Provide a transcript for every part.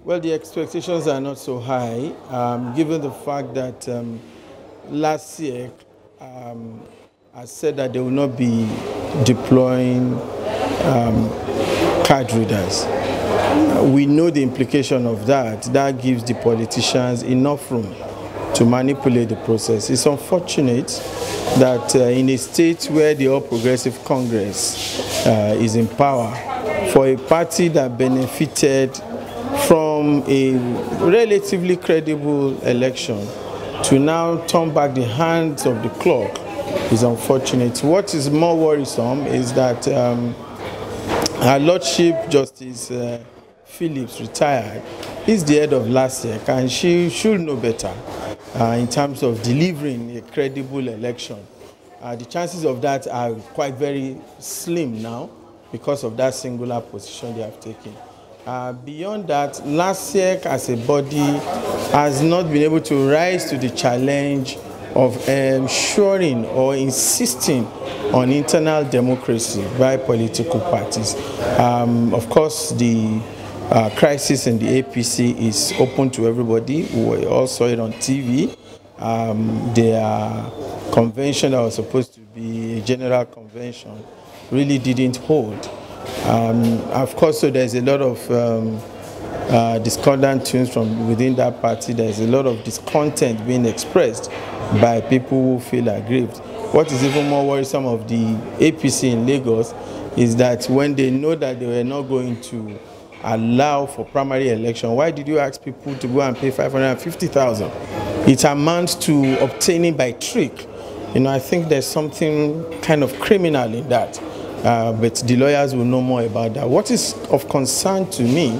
Well, the expectations are not so high, given the fact that LASIEC has said that they will not be deploying card readers. We know the implication of that. That gives the politicians enough room to manipulate the process. It's unfortunate that in a state where the All Progressive Congress is in power, for a party that benefited from a relatively credible election to now turn back the hands of the clock is unfortunate. What is more worrisome is that Her Lordship Justice Phillips, retired, is the head of LASIEC, and she should know better in terms of delivering a credible election. The chances of that are quite very slim now because of that singular position they have taken. Beyond that, LASIEC as a body has not been able to rise to the challenge of ensuring or insisting on internal democracy by political parties. Of course, the crisis in the APC is open to everybody. We all saw it on TV. Their convention that was supposed to be a general convention really didn't hold. Of course, so there's a lot of discordant tunes from within that party. There's a lot of discontent being expressed by people who feel aggrieved. What is even more worrisome of the APC in Lagos is that when they know that they were not going to allow for primary election, why did you ask people to go and pay 550,000? It amounts to obtaining by trick. You know, I think there's something kind of criminal in that. But the lawyers will know more about that. What is of concern to me,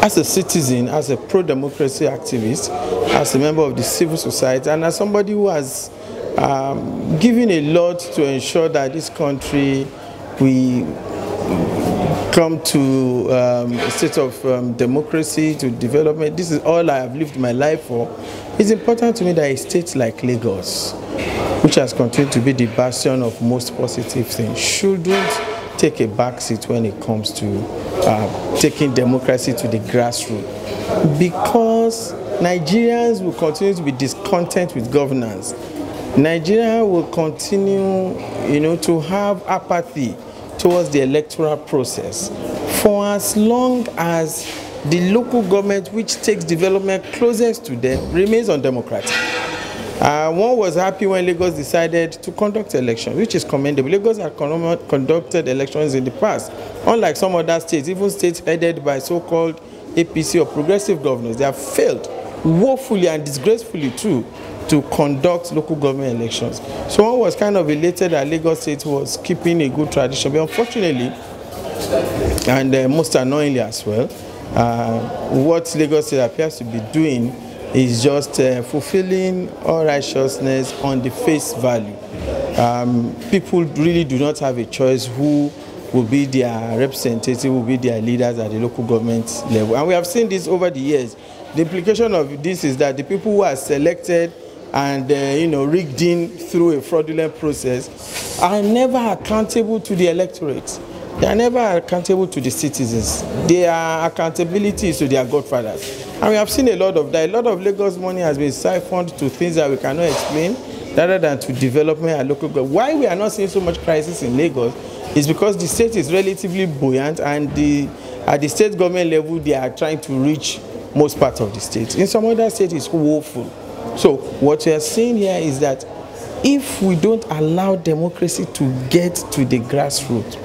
as a citizen, as a pro-democracy activist, as a member of the civil society, and as somebody who has given a lot to ensure that this country, we come to a state of democracy, to development. This is all I have lived my life for. It's important to me that a state like Lagos, which has continued to be the bastion of most positive things, shouldn't take a backseat when it comes to taking democracy to the grassroots. Because Nigerians will continue to be discontent with governance. Nigeria will continue, to have apathy towards the electoral process for as long as the local government, which takes development closest to them, remains undemocratic. One was happy when Lagos decided to conduct elections, which is commendable. Lagos had conducted elections in the past. Unlike some other states, even states headed by so-called APC or progressive governors, they have failed woefully and disgracefully too to conduct local government elections. So one was kind of elated that Lagos State was keeping a good tradition. But unfortunately, and most annoyingly as well, what Lagos State appears to be doing is just fulfilling all righteousness on the face value. People really do not have a choice who will be their representative, will be their leaders at the local government level. And we have seen this over the years. The implication of this is that the people who are selected and rigged in through a fraudulent process are never accountable to the electorate. They are never accountable to the citizens. Their accountability is to their godfathers. And we have seen a lot of that. A lot of Lagos money has been siphoned to things that we cannot explain, rather than to development and local government. Why we are not seeing so much crisis in Lagos is because the state is relatively buoyant, and at the state government level, they are trying to reach most parts of the state. In some other states, it's woeful. So what we are saying here is that if we don't allow democracy to get to the grassroots,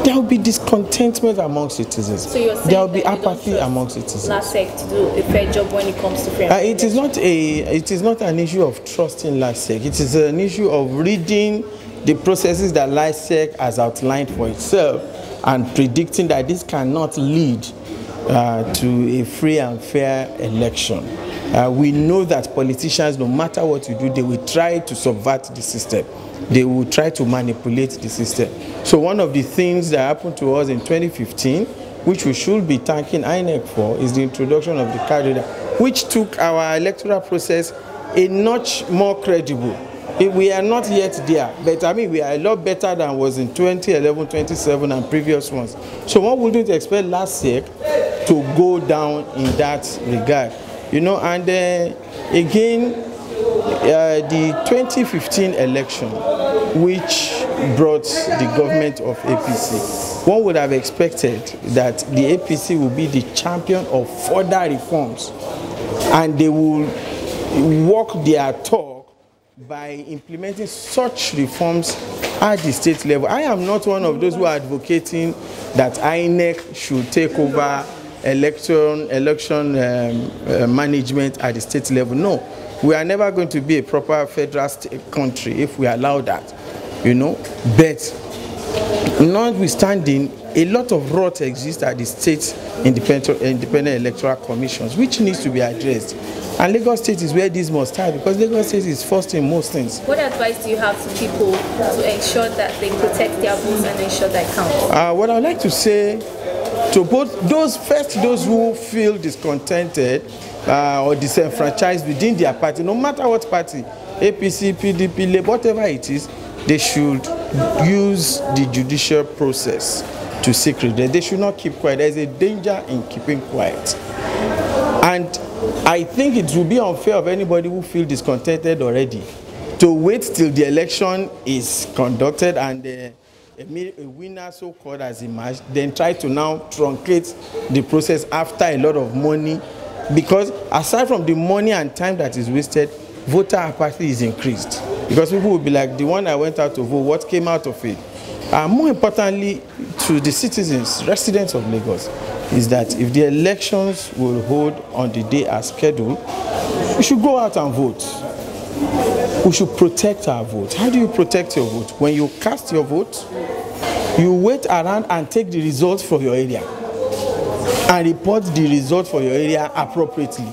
there will be discontentment among citizens. So you're saying there will be apathy among citizens. LASIEC to do a fair job when it comes to fair it is not an issue of trusting LASIEC. It is an issue of reading the processes that LASIEC has outlined for itself and predicting that this cannot lead to a free and fair election. We know that politicians, no matter what you do, they will try to subvert the system. They will try to manipulate the system. So one of the things that happened to us in 2015, which we should be thanking INEC for, is the introduction of the card reader, which took our electoral process a notch more credible. We are not yet there, but I mean, we are a lot better than was in 2011, 2017 and previous ones. So one wouldn't expect LASIEC to go down in that regard. You know, and again, the 2015 election, which brought the government of APC, one would have expected that the APC will be the champion of further reforms, and they will walk their talk by implementing such reforms at the state level. I am not one of those who are advocating that INEC should take over election management at the state level. No, we are never going to be a proper federal state country if we allow that, you know. But notwithstanding, a lot of rot exists at the state independent electoral commissions, which needs to be addressed. And Lagos State is where this must start, because Lagos State is first in most things. What advice do you have to people to ensure that they protect their votes and ensure that it counts? What I would like to say to both those who feel discontented or disenfranchised within their party, no matter what party, APC, PDP, Labour, whatever it is, they should use the judicial process to seek redress. They should not keep quiet. There is a danger in keeping quiet. And I think it will be unfair of anybody who feels discontented already to wait till the election is conducted and a winner so-called has emerged, then try to now truncate the process after a lot of money, because aside from the money and time that is wasted, voter apathy is increased, because people will be like, the one I went out to vote, what came out of it? More importantly, to the citizens, residents of Lagos, is that if the elections will hold on the day as scheduled, we should go out and vote. We should protect our vote. How do you protect your vote? When you cast your vote, you wait around and take the results for your area and report the result for your area appropriately.